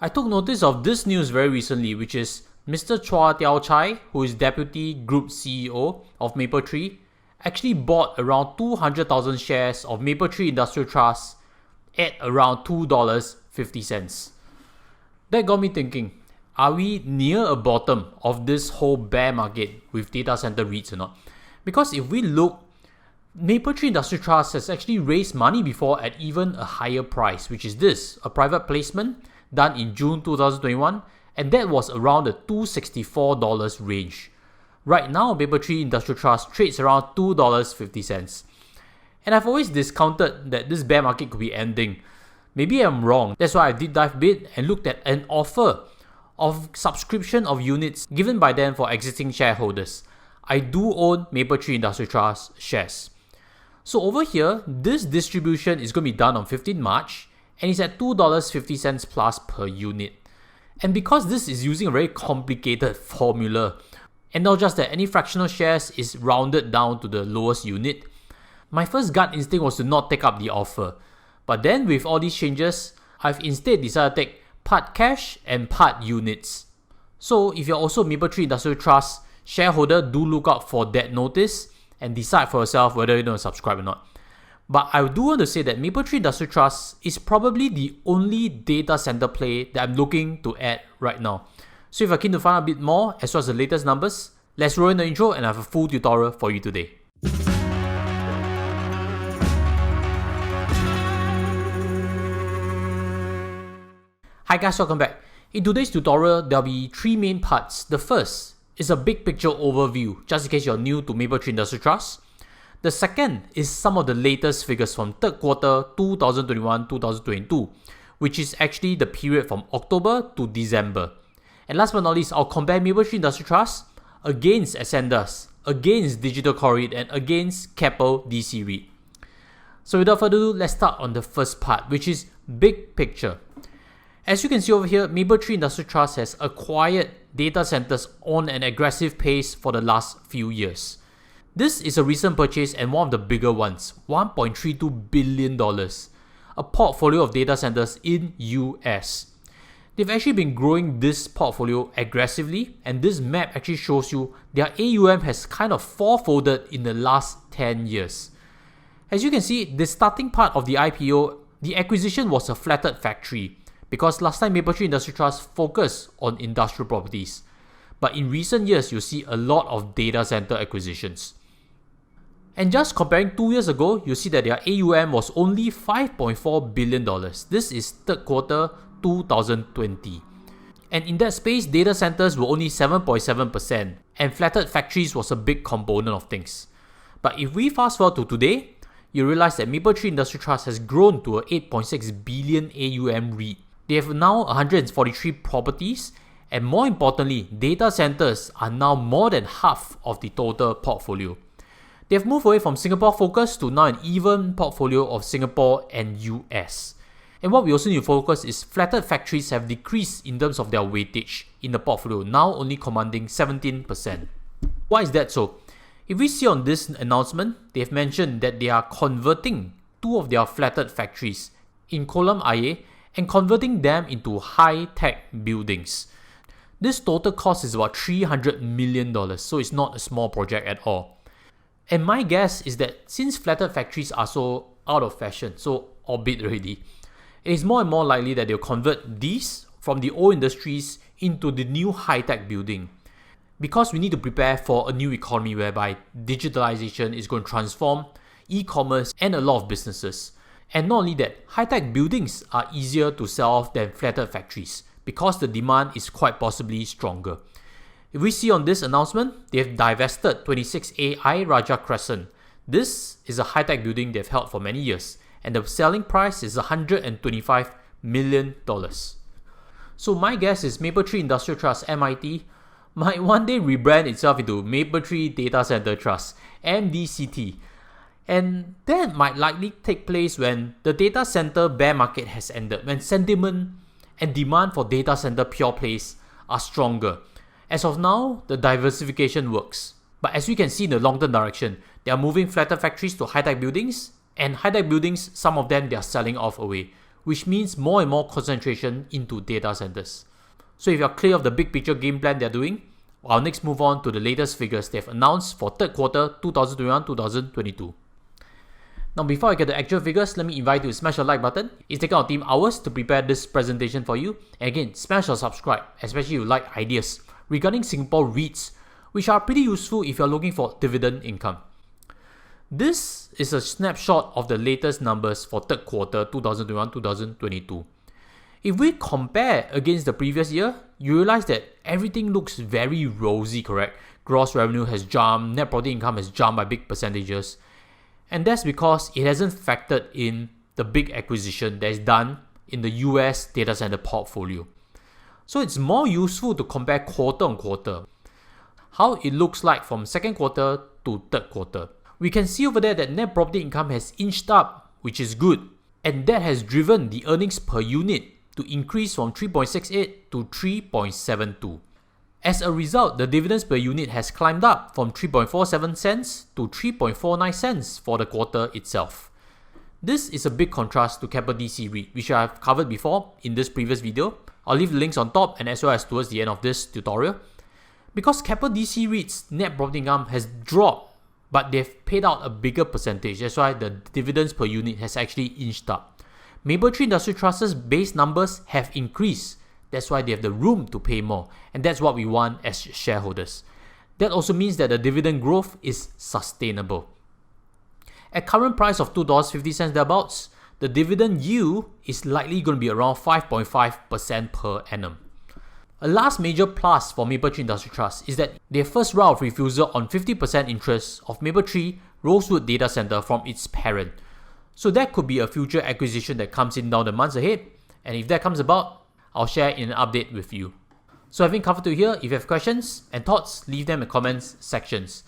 I took notice of this news very recently, which is Mr. Chua Tiow Chye, who is Deputy Group CEO of Mapletree, actually bought around 200,000 shares of Mapletree Industrial Trust at around $2.50. That got me thinking, are we near a bottom of this whole bear market with data center REITs or not? Because if we look, Mapletree Industrial Trust has actually raised money before at even a higher price, which is this, a private placement done in June 2021, and that was around the $264 range. Right now, Mapletree Industrial Trust trades around $2.50. And I've always discounted that this bear market could be ending. Maybe I'm wrong. That's why I did dive bit and looked at an offer of subscription of units given by them for existing shareholders. I do own Mapletree Industrial Trust shares. So over here, this distribution is going to be done on 15 March and it's at $2.50 plus per unit. And because this is using a very complicated formula, and not just that any fractional shares is rounded down to the lowest unit, my first gut instinct was to not take up the offer. But then with all these changes, I've instead decided to take part cash and part units. So if you're also Mapletree Industrial Trust shareholder, do look out for that notice and decide for yourself whether you're going to subscribe or not. But I do want to say that Mapletree Industrial Trust is probably the only data center play that I'm looking to add right now. So if you're keen to find out a bit more as well as the latest numbers, let's roll in the intro and I have a full tutorial for you today. Hi guys, welcome back. In today's tutorial, there'll be three main parts. The first is a big picture overview, just in case you're new to Mapletree Industrial Trust. The second is some of the latest figures from third quarter 2021-2022, which is actually the period from October to December. And last but not least, I'll compare Mapletree Industrial Trust against ascendas, against Digital Core REIT, and against Keppel DC REIT. So without further ado, let's start on the first part, which is big picture. As you can see over here, Mapletree Industrial Trust has acquired data centers on an aggressive pace for the last few years. This is a recent purchase and one of the bigger ones, $1.32 billion, a portfolio of data centers in US. They've actually been growing this portfolio aggressively, and this map actually shows you their AUM has kind of fourfolded in the last 10 years. As you can see, the starting part of the IPO, the acquisition was a flattered factory, because last time Mapletree Industrial Trust focused on industrial properties. But in recent years, you see a lot of data center acquisitions. And just comparing 2 years ago, you see that their AUM was only $5.4 billion. This is third quarter 2020. And in that space, data centers were only 7.7%, and flattered factories was a big component of things. But if we fast forward to today, you realize that Mapletree Industrial Trust has grown to a 8.6 billion AUM REIT. They have now 143 properties, and more importantly, data centers are now more than half of the total portfolio. They have moved away from Singapore focus to now an even portfolio of Singapore and US. And what we also need to focus is flattered factories have decreased in terms of their weightage in the portfolio, now only commanding 17%. Why is that so? If we see on this announcement, they've mentioned that they are converting two of their flattered factories in Kolam Ayer and converting them into high-tech buildings. This total cost is about $300 million, so it's not a small project at all. And my guess is that since flattered factories are so out of fashion, so obsolete already, it is more and more likely that they'll convert these from the old industries into the new high-tech building. Because we need to prepare for a new economy whereby digitalization is going to transform e-commerce and a lot of businesses. And not only that, high-tech buildings are easier to sell off than flattered factories because the demand is quite possibly stronger. If we see on this announcement, they have divested 26AI Raja Crescent. This is a high-tech building they've held for many years, and the selling price is $125 million. So my guess is Mapletree Industrial Trust MIT might one day rebrand itself into Mapletree Data Center Trust, MDCT. And that might likely take place when the data center bear market has ended, when sentiment and demand for data center pure plays are stronger. As of now, the diversification works. But as we can see in the long-term direction, they are moving flatter factories to high-tech buildings, and high-tech buildings, some of them they are selling off away, which means more and more concentration into data centers. So if you're clear of the big picture game plan they're doing, I'll next move on to the latest figures they've announced for third quarter 2021-2022. Now before I get the actual figures, let me invite you to smash the like button. It's taken our team hours to prepare this presentation for you. And again, smash or subscribe, especially if you like ideas regarding Singapore REITs, which are pretty useful if you're looking for dividend income. This is a snapshot of the latest numbers for third quarter 2021-2022. If we compare against the previous year, you realize that everything looks very rosy, correct? Gross revenue has jumped, net property income has jumped by big percentages. And that's because it hasn't factored in the big acquisition that is done in the US data center portfolio. So it's more useful to compare quarter on quarter, how it looks like from second quarter to third quarter. We can see over there that net property income has inched up, which is good. And that has driven the earnings per unit to increase from 3.68 to 3.72. As a result, the dividends per unit has climbed up from 3.47 cents to 3.49 cents for the quarter itself. This is a big contrast to Keppel DC REIT, which I have covered before in this previous video. I'll leave the links on top and as well as towards the end of this tutorial. Because Keppel DC REIT's net property income has dropped, but they've paid out a bigger percentage. That's why the dividends per unit has actually inched up. Mapletree Industrial Trust's base numbers have increased. That's why they have the room to pay more. And that's what we want as shareholders. That also means that the dividend growth is sustainable. At current price of $2.50 thereabouts, the dividend yield is likely going to be around 5.5% per annum. A last major plus for Mapletree Industrial Trust is that their first round of refusal on 50% interest of Mapletree Rosewood Data Center from its parent. So that could be a future acquisition that comes in down the months ahead. And if that comes about, I'll share in an update with you. So having covered to here, if you have questions and thoughts, leave them in the comments sections.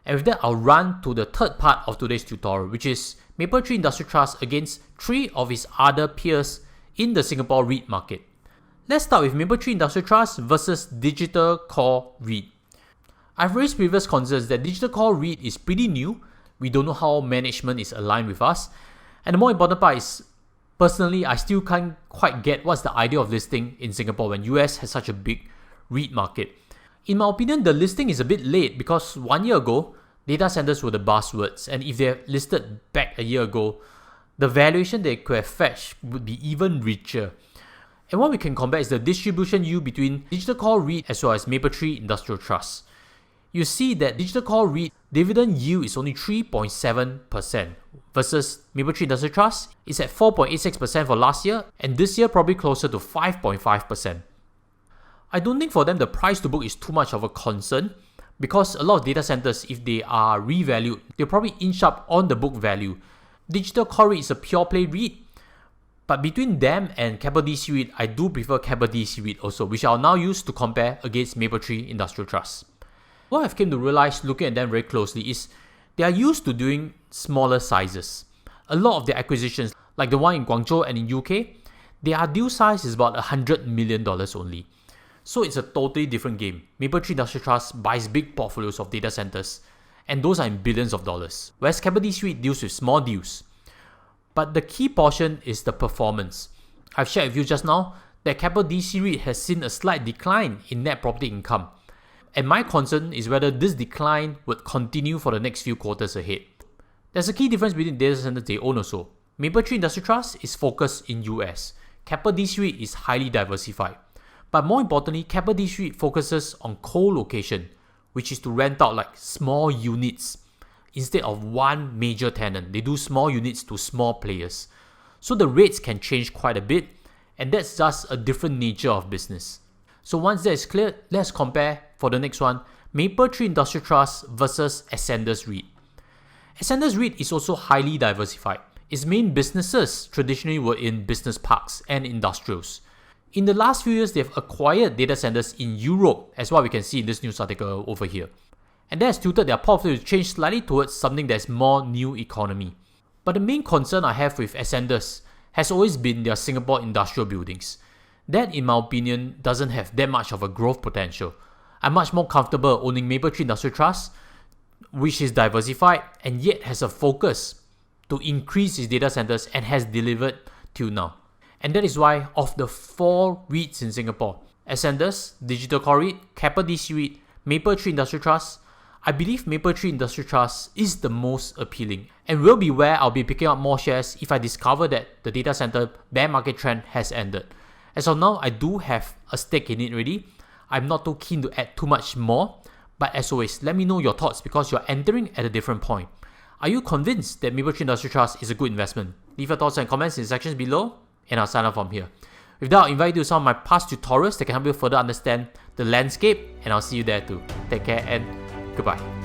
And with that, I'll run to the third part of today's tutorial, which is Mapletree Industrial Trust against three of its other peers in the Singapore REIT market. Let's start with Mapletree Industrial Trust versus Digital Core REIT. I've raised previous concerns that Digital Core REIT is pretty new. We don't know how management is aligned with us. And the more important part is, personally, I still can't quite get what's the idea of listing in Singapore when US has such a big REIT market. In my opinion, the listing is a bit late because 1 year ago, data centers were the buzzwords. And if they're listed back a year ago, the valuation they could have fetched would be even richer. And what we can compare is the distribution yield between Digital Core REIT as well as Mapletree Industrial Trust. You see that Digital Core REIT dividend yield is only 3.7% versus Mapletree Industrial Trust is at 4.86% for last year, and this year probably closer to 5.5%. I don't think for them the price to book is too much of a concern because a lot of data centers, if they are revalued, they'll probably inch up on the book value. Digital Core REIT is a pure play REIT, but between them and Keppel DC REIT, I do prefer Keppel DC REIT also, which I'll now use to compare against Mapletree Industrial Trust. What I've come to realize looking at them very closely is they are used to doing smaller sizes. A lot of their acquisitions, like the one in Guangzhou and in UK, their deal size is about $100 million only. So it's a totally different game. Mapletree Industrial Trust buys big portfolios of data centers, and those are in billions of dollars, whereas Keppel DC REIT deals with small deals. But the key portion is the performance. I've shared with you just now that Keppel DC REIT has seen a slight decline in net property income. And my concern is whether this decline would continue for the next few quarters ahead. There's a key difference between data centers they own also. Mapletree Industrial Trust is focused in US. Keppel DC REIT is highly diversified. But more importantly, Keppel DC REIT focuses on co-location, which is to rent out like small units. Instead of one major tenant, they do small units to small players. So the rates can change quite a bit, and that's just a different nature of business. So once that is clear, let's compare for the next one, Mapletree Industrial Trust versus Ascendas REIT. Ascendas REIT is also highly diversified. Its main businesses traditionally were in business parks and industrials. In the last few years, they've acquired data centers in Europe, as what we can see in this news article over here. And that has tilted their portfolio to change slightly towards something that's more new economy. But the main concern I have with Ascendas has always been their Singapore industrial buildings. That, in my opinion, doesn't have that much of a growth potential. I'm much more comfortable owning Mapletree Industrial Trust, which is diversified and yet has a focus to increase its data centers and has delivered till now. And that is why of the 4 REITs in Singapore, Ascendas, Digital Core REIT, Keppel DC REIT, Mapletree Industrial Trust, I believe Mapletree Industrial Trust is the most appealing and will be where I'll be picking up more shares if I discover that the data center bear market trend has ended. As of now, I do have a stake in it already. I'm not too keen to add too much more, but as always, let me know your thoughts because you're entering at a different point. Are you convinced that Mapletree Industrial Trust is a good investment? Leave your thoughts and comments in the sections below, and I'll sign off from here. With that, I'll invite you to some of my past tutorials that can help you further understand the landscape, and I'll see you there too. Take care and goodbye.